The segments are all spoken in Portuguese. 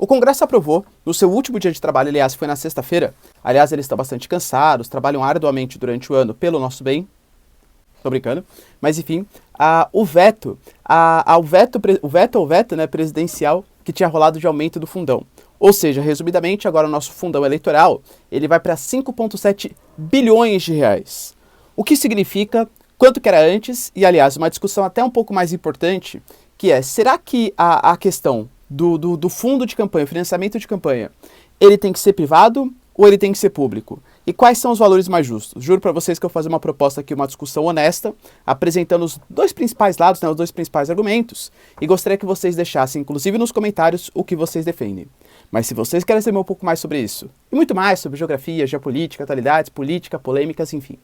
O Congresso aprovou, no seu último dia de trabalho, aliás, foi na sexta-feira. Aliás, eles estão bastante cansados, trabalham arduamente durante o ano pelo nosso bem. Tô brincando. Mas, enfim, o veto presidencial que tinha rolado de aumento do fundão. Ou seja, resumidamente, agora o nosso fundão eleitoral, ele vai para 5,7 bilhões de reais. O que significa quanto que era antes, e aliás, uma discussão até um pouco mais importante, que é, será que a questão do fundo de campanha, o financiamento de campanha, ele tem que ser privado ou ele tem que ser público? E quais são os valores mais justos? Juro para vocês que eu vou fazer uma proposta aqui, uma discussão honesta, apresentando os dois principais lados, os dois principais argumentos, e gostaria que vocês deixassem, inclusive nos comentários, o que vocês defendem. Mas se vocês querem saber um pouco mais sobre isso, e muito mais sobre geografia, geopolítica, atualidades, política, polêmicas, enfim,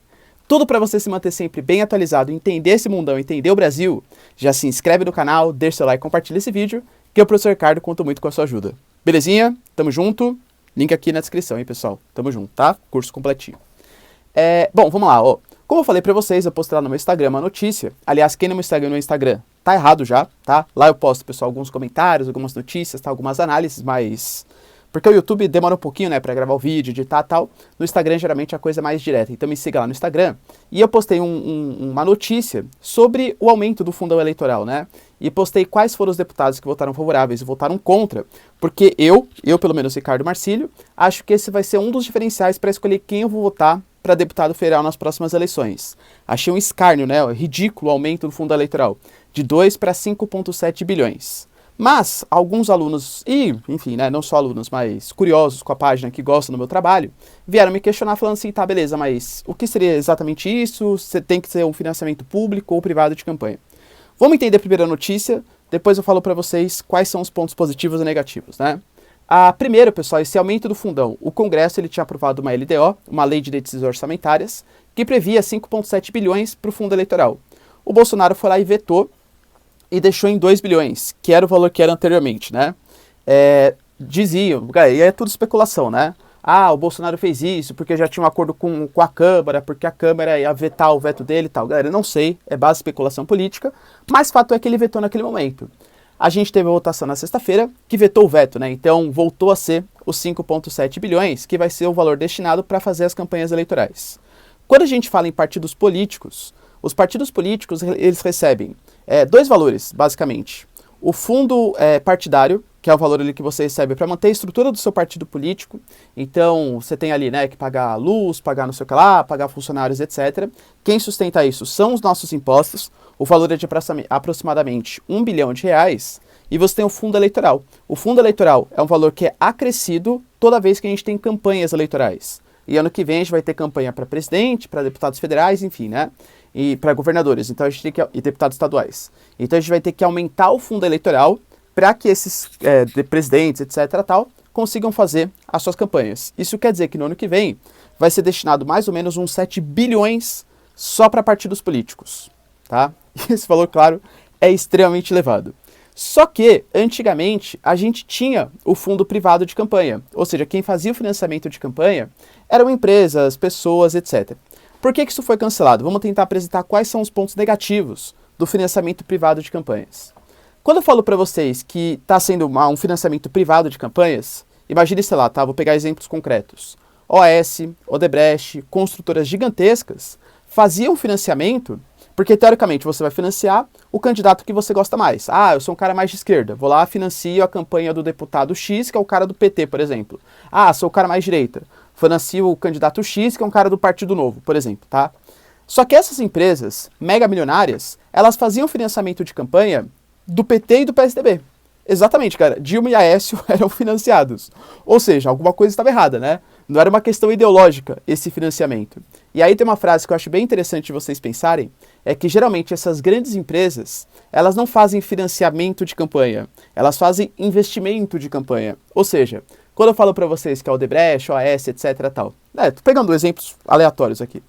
tudo para você se manter sempre bem atualizado, entender esse mundão, entender o Brasil, já se inscreve no canal, deixa seu like, compartilha esse vídeo, que eu, professor Ricardo, conto muito com a sua ajuda. Belezinha? Tamo junto? Link aqui na descrição, hein, pessoal? Tamo junto, tá? Curso completinho. Bom, vamos lá, ó. Como eu falei pra vocês, eu postei lá no meu Instagram uma notícia. Aliás, quem não me segue no Instagram, tá errado já, tá? Lá eu posto, pessoal, alguns comentários, algumas notícias, tá? Algumas análises, mas... Porque o YouTube demora um pouquinho, né, pra gravar o vídeo, editar e tal. No Instagram, geralmente, é a coisa mais direta. Então, me siga lá no Instagram. E eu postei uma notícia sobre o aumento do fundão eleitoral, né? E postei quais foram os deputados que votaram favoráveis e votaram contra. Porque eu, pelo menos, Ricardo Marcílio, acho que esse vai ser um dos diferenciais para escolher quem eu vou votar para deputado federal nas próximas eleições. Achei um escárnio, né? Ridículo o aumento do fundo eleitoral. De 2 para 5,7 bilhões. Mas alguns alunos, e enfim, né, não só alunos, mas curiosos com a página que gostam do meu trabalho, vieram me questionar falando assim, tá, beleza, mas o que seria exatamente isso? Você tem que ser um financiamento público ou privado de campanha? Vamos entender primeiro a notícia, depois eu falo para vocês quais são os pontos positivos e negativos, né? Primeiro, pessoal, esse aumento do fundão. O Congresso ele tinha aprovado uma LDO, uma Lei de Diretrizes Orçamentárias, que previa 5,7 bilhões para o fundo eleitoral. O Bolsonaro foi lá e vetou, e deixou em 2 bilhões, que era o valor que era anteriormente, né? Diziam, e é tudo especulação, né? O Bolsonaro fez isso porque já tinha um acordo com a Câmara, porque a Câmara ia vetar o veto dele e tal. Galera, eu não sei, é base de especulação política, mas fato é que ele vetou naquele momento. A gente teve a votação na sexta-feira, que vetou o veto, né? Então voltou a ser os 5,7 bilhões, que vai ser o valor destinado para fazer as campanhas eleitorais. Quando a gente fala em partidos políticos, os partidos políticos, eles recebem dois valores, basicamente. O fundo partidário, que é o valor ali que você recebe para manter a estrutura do seu partido político. Então, você tem ali, né, que pagar luz, pagar não sei o que lá, pagar funcionários, etc. Quem sustenta isso são os nossos impostos. O valor é de aproximadamente 1 bilhão de reais. E você tem o fundo eleitoral. O fundo eleitoral é um valor que é acrescido toda vez que a gente tem campanhas eleitorais. E ano que vem a gente vai ter campanha para presidente, para deputados federais, enfim, né? E para governadores, então a gente tem que, e deputados estaduais. Então a gente vai ter que aumentar o fundo eleitoral para que esses presidentes, etc., tal, consigam fazer as suas campanhas. Isso quer dizer que no ano que vem vai ser destinado mais ou menos uns 7 bilhões só para partidos políticos, tá? E esse valor, claro, é extremamente elevado. Só que, antigamente, a gente tinha o fundo privado de campanha, ou seja, quem fazia o financiamento de campanha eram empresas, pessoas, etc. Por que isso foi cancelado? Vamos tentar apresentar quais são os pontos negativos do financiamento privado de campanhas. Quando eu falo para vocês que está sendo um financiamento privado de campanhas, imagine, sei lá, tá? Vou pegar exemplos concretos. OAS, Odebrecht, construtoras gigantescas faziam financiamento porque, teoricamente, você vai financiar o candidato que você gosta mais. Eu sou um cara mais de esquerda, vou lá, financio a campanha do deputado X, que é o cara do PT, por exemplo. Sou o cara mais direita, financio o candidato X, que é um cara do Partido Novo, por exemplo, tá? Só que essas empresas mega milionárias, elas faziam financiamento de campanha do PT e do PSDB. Exatamente, cara. Dilma e Aécio eram financiados. Ou seja, alguma coisa estava errada, né? Não era uma questão ideológica esse financiamento. E aí tem uma frase que eu acho bem interessante de vocês pensarem, é que geralmente essas grandes empresas, elas não fazem financiamento de campanha, elas fazem investimento de campanha. Ou seja, quando eu falo para vocês que é o Odebrecht, OAS, etc, tal, tô pegando exemplos aleatórios aqui,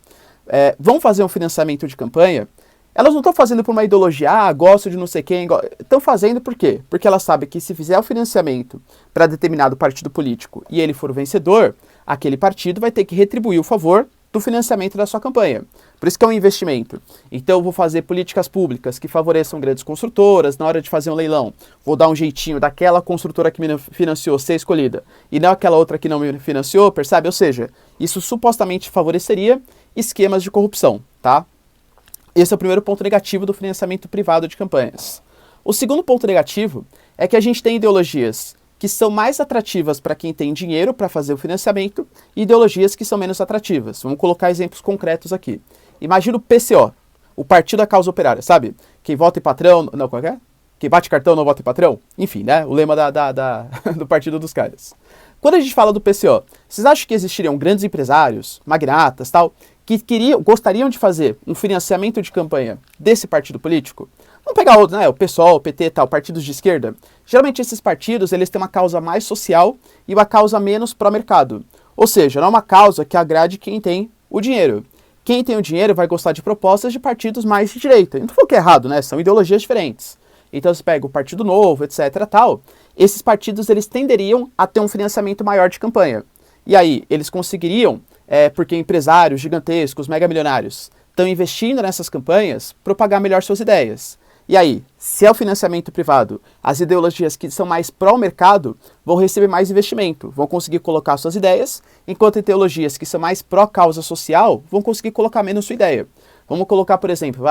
vão fazer um financiamento de campanha, elas não estão fazendo por uma ideologia, gosto de não sei quem, estão fazendo por quê? Porque elas sabem que se fizer o financiamento para determinado partido político e ele for o vencedor, aquele partido vai ter que retribuir o favor do financiamento da sua campanha. Por isso que é um investimento. Então eu vou fazer políticas públicas que favoreçam grandes construtoras. Na hora de fazer um leilão, vou dar um jeitinho daquela construtora que me financiou ser escolhida e não aquela outra que não me financiou, percebe? Ou seja, isso supostamente favoreceria esquemas de corrupção, tá? Esse é o primeiro ponto negativo do financiamento privado de campanhas. O segundo ponto negativo é que a gente tem ideologias que são mais atrativas para quem tem dinheiro para fazer o financiamento e ideologias que são menos atrativas. Vamos colocar exemplos concretos aqui. Imagina o PCO, o Partido da Causa Operária, sabe? Quem vota em patrão... Não, qual é? Quem bate cartão não vota em patrão? Enfim, né? O lema do partido dos caras. Quando a gente fala do PCO, vocês acham que existiriam grandes empresários, magnatas, tal, que gostariam de fazer um financiamento de campanha desse partido político? Vamos pegar outros, né? O PSOL, o PT, tal, partidos de esquerda. Geralmente esses partidos, eles têm uma causa mais social e uma causa menos pró-mercado. Ou seja, não é uma causa que agrade quem tem o dinheiro. Quem tem o dinheiro vai gostar de propostas de partidos mais de direita. Não falou que é errado, né? São ideologias diferentes. Então você pega o Partido Novo, etc, tal. Esses partidos, eles tenderiam a ter um financiamento maior de campanha. E aí, eles conseguiriam, porque empresários gigantescos, mega milionários, estão investindo nessas campanhas, propagar melhor suas ideias. E aí, se é o financiamento privado, as ideologias que são mais pró-mercado vão receber mais investimento, vão conseguir colocar suas ideias, enquanto ideologias que são mais pró-causa social vão conseguir colocar menos sua ideia. Vamos colocar, por exemplo,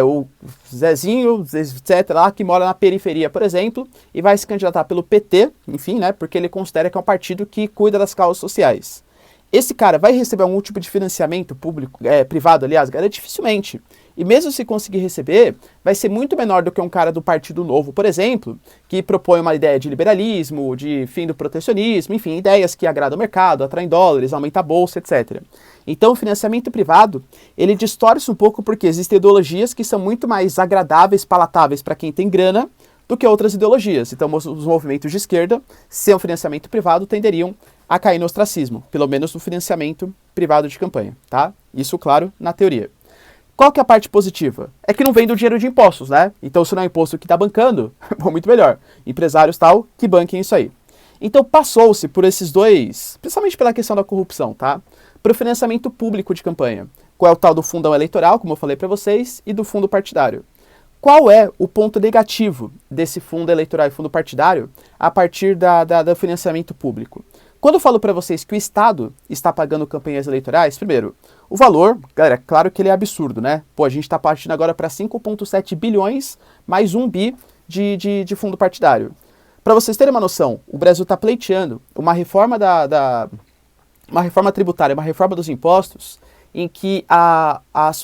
o Zezinho, etc., lá, que mora na periferia, por exemplo, e vai se candidatar pelo PT, enfim, né, porque ele considera que é um partido que cuida das causas sociais. Esse cara vai receber algum tipo de financiamento público, privado, aliás, galera, dificilmente. E mesmo se conseguir receber, vai ser muito menor do que um cara do Partido Novo, por exemplo, que propõe uma ideia de liberalismo, de fim do protecionismo, enfim, ideias que agradam o mercado, atraem dólares, aumentam a bolsa, etc. Então o financiamento privado, ele distorce um pouco porque existem ideologias que são muito mais agradáveis, palatáveis para quem tem grana, do que outras ideologias. Então os movimentos de esquerda, sem o financiamento privado, tenderiam a cair no ostracismo, pelo menos no financiamento privado de campanha, tá? Isso, claro, na teoria. Qual que é a parte positiva? É que não vem do dinheiro de impostos, né? Então se não é imposto que está bancando, bom, muito melhor. Empresários tal, que banquem isso aí. Então passou-se por esses dois, principalmente pela questão da corrupção, tá? Para o financiamento público de campanha. Qual é o tal do fundão eleitoral, como eu falei para vocês, e do fundo partidário. Qual é o ponto negativo desse fundo eleitoral e fundo partidário a partir do financiamento público? Quando eu falo para vocês que o Estado está pagando campanhas eleitorais, primeiro, o valor, galera, claro que ele é absurdo, né? Pô, a gente está partindo agora para 5,7 bilhões mais 1 bi de fundo partidário. Para vocês terem uma noção, o Brasil está pleiteando uma reforma uma reforma tributária, uma reforma dos impostos, em que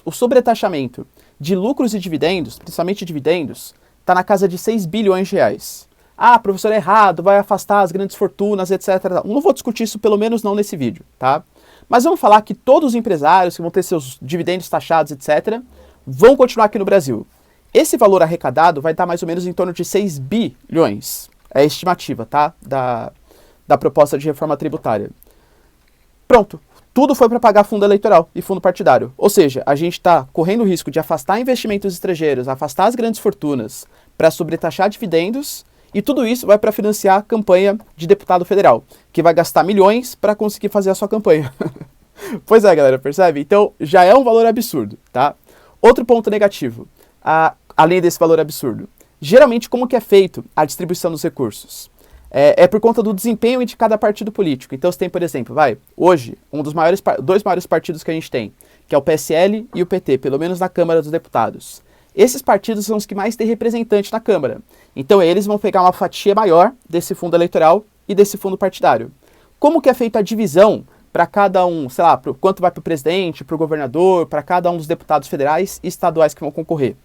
o sobretaxamento de lucros e dividendos, principalmente dividendos, está na casa de 6 bilhões de reais. Ah, professor, é errado, vai afastar as grandes fortunas, etc. Não vou discutir isso, pelo menos não nesse vídeo, tá? Mas vamos falar que todos os empresários que vão ter seus dividendos taxados, etc., vão continuar aqui no Brasil. Esse valor arrecadado vai estar mais ou menos em torno de 6 bilhões. É a estimativa, tá? Da proposta de reforma tributária. Pronto. Tudo foi para pagar fundo eleitoral e fundo partidário. Ou seja, a gente está correndo o risco de afastar investimentos estrangeiros, afastar as grandes fortunas para sobretaxar dividendos, e tudo isso vai para financiar a campanha de deputado federal, que vai gastar milhões para conseguir fazer a sua campanha. Pois é, galera, percebe? Então já é um valor absurdo, tá? Outro ponto negativo, além desse valor absurdo. Geralmente, como que é feito a distribuição dos recursos? É por conta do desempenho de cada partido político. Então você tem, por exemplo, hoje, dois maiores partidos que a gente tem, que é o PSL e o PT, pelo menos na Câmara dos Deputados. Esses partidos são os que mais têm representante na Câmara. Então eles vão pegar uma fatia maior desse fundo eleitoral e desse fundo partidário. Como que é feita a divisão para cada um, sei lá, quanto vai para o presidente, para o governador, para cada um dos deputados federais e estaduais que vão concorrer?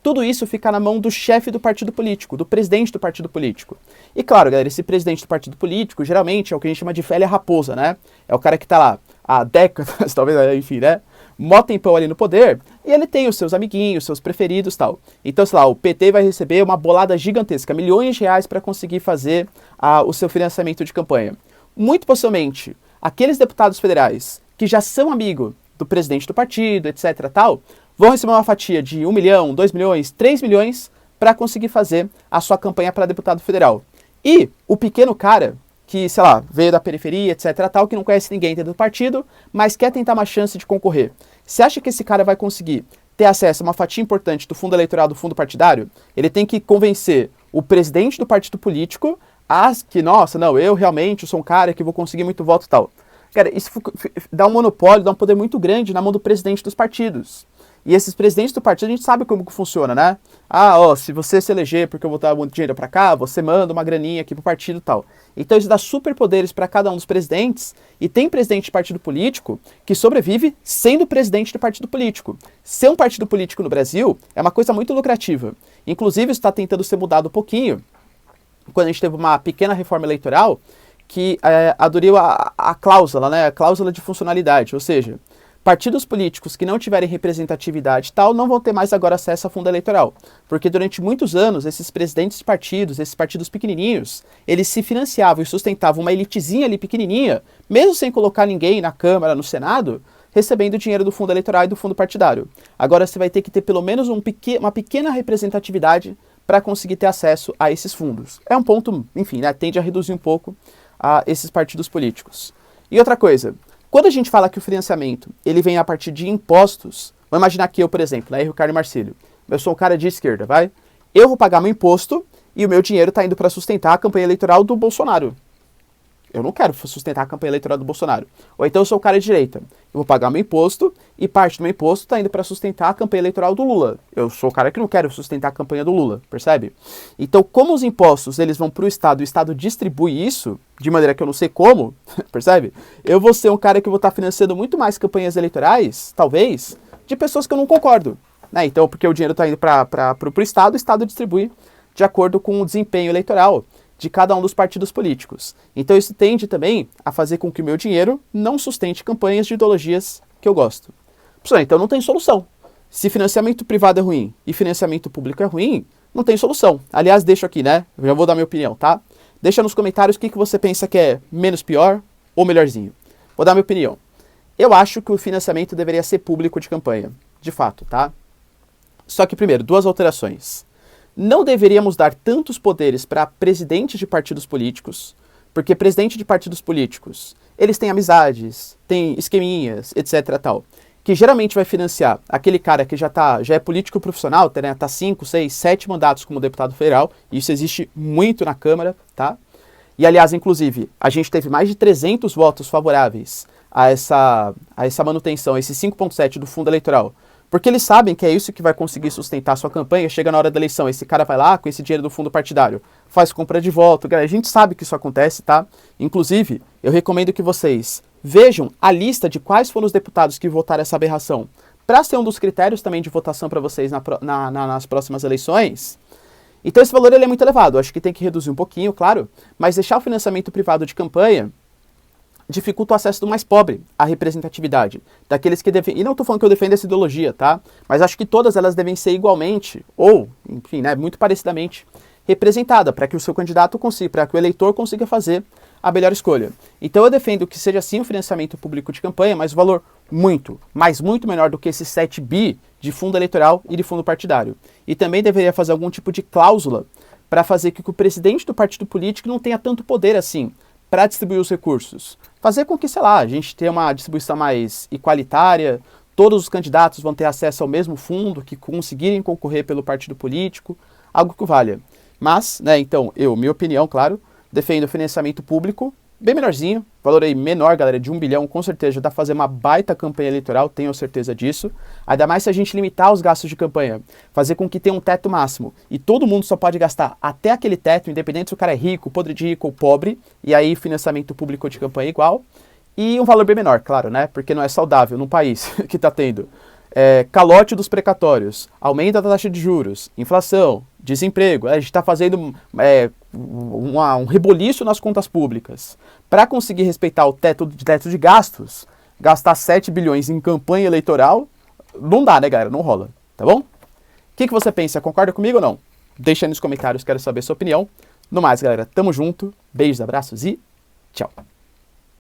Tudo isso fica na mão do chefe do partido político, do presidente do partido político. E claro, galera, esse presidente do partido político, geralmente, é o que a gente chama de velha raposa, né? É o cara que tá lá há décadas, talvez, enfim, né? Mó tempão ali no poder, e ele tem os seus amiguinhos, seus preferidos e tal. Então, sei lá, o PT vai receber uma bolada gigantesca, milhões de reais para conseguir fazer o seu financiamento de campanha. Muito possivelmente, aqueles deputados federais que já são amigos do presidente do partido, etc, tal, vão receber uma fatia de 1 milhão, 2 milhões, 3 milhões para conseguir fazer a sua campanha para deputado federal. E o pequeno cara, que, sei lá, veio da periferia, etc, tal, que não conhece ninguém dentro do partido, mas quer tentar uma chance de concorrer. Você acha que esse cara vai conseguir ter acesso a uma fatia importante do fundo eleitoral, do fundo partidário? Ele tem que convencer o presidente do partido político a que, nossa, não, eu realmente sou um cara que vou conseguir muito voto e tal. Cara, isso dá um monopólio, dá um poder muito grande na mão do presidente dos partidos. E esses presidentes do partido, a gente sabe como que funciona, né? Ah, ó, se você se eleger porque eu vou dar muito dinheiro pra cá, você manda uma graninha aqui pro partido e tal. Então isso dá superpoderes para cada um dos presidentes, e tem presidente de partido político que sobrevive sendo presidente de partido político. Ser um partido político no Brasil é uma coisa muito lucrativa. Inclusive isso está tentando ser mudado um pouquinho, quando a gente teve uma pequena reforma eleitoral, que aderiu a cláusula, né? A cláusula de funcionalidade, ou seja, partidos políticos que não tiverem representatividade e tal não vão ter mais agora acesso a fundo eleitoral. Porque durante muitos anos, esses presidentes de partidos, esses partidos pequenininhos, eles se financiavam e sustentavam uma elitezinha ali pequenininha, mesmo sem colocar ninguém na Câmara, no Senado, recebendo dinheiro do fundo eleitoral e do fundo partidário. Agora você vai ter que ter pelo menos uma pequena representatividade para conseguir ter acesso a esses fundos. É um ponto, enfim, né, tende a reduzir um pouco esses partidos políticos. E outra coisa, quando a gente fala que o financiamento ele vem a partir de impostos, vamos imaginar que eu, por exemplo, né, Ricardo Marcílio, eu sou um cara de esquerda, vai? Eu vou pagar meu imposto e o meu dinheiro está indo para sustentar a campanha eleitoral do Bolsonaro. Eu não quero sustentar a campanha eleitoral do Bolsonaro. Ou então eu sou o cara de direita. Eu vou pagar meu imposto e parte do meu imposto está indo para sustentar a campanha eleitoral do Lula. Eu sou o cara que não quero sustentar a campanha do Lula, percebe? Então, como os impostos eles vão para o Estado e o Estado distribui isso, de maneira que eu não sei como, percebe? Eu vou ser um cara que vou estar financiando muito mais campanhas eleitorais, talvez, de pessoas que eu não concordo. Né? Então, porque o dinheiro está indo para o Estado distribui de acordo com o desempenho eleitoral de cada um dos partidos políticos. Então isso tende também a fazer com que o meu dinheiro não sustente campanhas de ideologias que eu gosto. Pessoal, então não tem solução. Se financiamento privado é ruim e financiamento público é ruim, não tem solução. Aliás, deixo aqui, né? Eu já vou dar minha opinião, tá? Deixa nos comentários o que você pensa que é menos pior ou melhorzinho. Vou dar minha opinião. Eu acho que o financiamento deveria ser público de campanha. De fato, tá? Só que primeiro, duas alterações. Não deveríamos dar tantos poderes para presidentes de partidos políticos, porque presidente de partidos políticos, eles têm amizades, têm esqueminhas, etc. tal, que geralmente vai financiar aquele cara que já é político profissional, tá 5, 6, 7 mandatos como deputado federal, e isso existe muito na Câmara, tá? E aliás, inclusive, a gente teve mais de 300 votos favoráveis a essa manutenção, esse 5,7 do fundo eleitoral, porque eles sabem que é isso que vai conseguir sustentar a sua campanha. Chega na hora da eleição, esse cara vai lá com esse dinheiro do fundo partidário, faz compra de voto. A gente sabe que isso acontece, tá? Inclusive, eu recomendo que vocês vejam a lista de quais foram os deputados que votaram essa aberração, para ser um dos critérios também de votação para vocês nas próximas eleições. Então esse valor ele é muito elevado. Acho que tem que reduzir um pouquinho, claro, mas deixar o financiamento privado de campanha dificulta o acesso do mais pobre à representatividade, daqueles que devem, e não estou falando que eu defendo essa ideologia, tá? Mas acho que todas elas devem ser igualmente, ou, enfim, né, muito parecidamente representada, para que o seu candidato consiga, para que o eleitor consiga fazer a melhor escolha. Então eu defendo que seja sim o financiamento público de campanha, mas o valor muito menor do que esses 7 bi de fundo eleitoral e de fundo partidário. E também deveria fazer algum tipo de cláusula para fazer com que o presidente do partido político não tenha tanto poder assim para distribuir os recursos. Fazer com que, sei lá, a gente tenha uma distribuição mais igualitária, todos os candidatos vão ter acesso ao mesmo fundo, que conseguirem concorrer pelo partido político, algo que valha. Mas, né, então, minha opinião, claro, defendo o financiamento público, bem menorzinho, valor aí menor, galera, de 1 bilhão, com certeza dá pra fazer uma baita campanha eleitoral, tenho certeza disso. Ainda mais se a gente limitar os gastos de campanha, fazer com que tenha um teto máximo, e todo mundo só pode gastar até aquele teto, independente se o cara é rico, podre de rico ou pobre, e aí financiamento público de campanha é igual. E um valor bem menor, claro, né, porque não é saudável num país que tá tendo calote dos precatórios, aumento da taxa de juros, inflação, desemprego. A gente está fazendo um reboliço nas contas públicas. Para conseguir respeitar o teto de gastos, gastar 7 bilhões em campanha eleitoral, não dá, né, galera? Não rola, tá bom? O que você pensa? Concorda comigo ou não? Deixa aí nos comentários, quero saber a sua opinião. No mais, galera, tamo junto. Beijos, abraços e tchau.